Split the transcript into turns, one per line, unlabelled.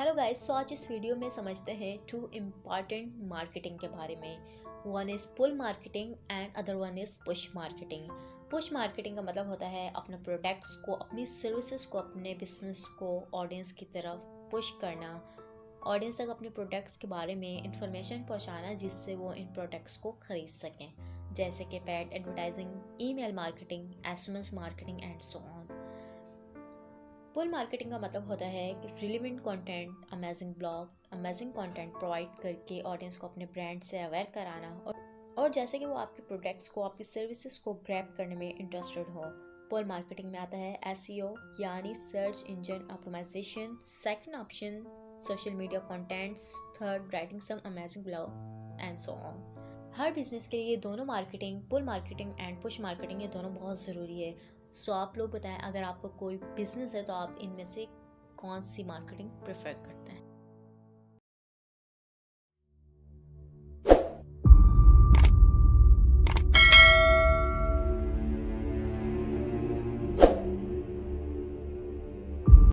Hello guys, सो आज इस video में समझते हैं टू इम्पॉर्टेंट मार्केटिंग के बारे में। One is pull marketing and other one is push marketing. Push marketing का मतलब होता है अपने प्रोडक्ट्स को, अपनी सर्विसेज को, अपने बिजनेस को ऑडियंस की तरफ पुश करना, ऑडियंस तक अपने प्रोडक्ट्स के बारे में इंफॉर्मेशन पहुंचाना जिससे वो इन प्रोडक्ट्स को ख़रीद सकें, जैसे कि paid advertising, email marketing, SMS marketing and so on. Pull marketing का मतलब होता है कि relevant content, amazing blog, amazing content provide करके ऑडियंस को अपने ब्रांड से अवेयर कराना और जैसे कि वो आपके प्रोडक्ट्स को, आपकी सर्विसेज को ग्रैब करने में इंटरेस्टेड हो। पुल मार्केटिंग में आता है एसईओ यानी search engine optimization, second option social media contents, third writing some amazing blog and so on. हर बिजनेस के लिए ये दोनों marketing, pull marketing and push marketing, ये दोनों बहुत ज़रूरी है। सो आप लोग बताएं, अगर आपका कोई बिजनेस है तो आप इनमें से कौन सी मार्केटिंग प्रेफर करते हैं।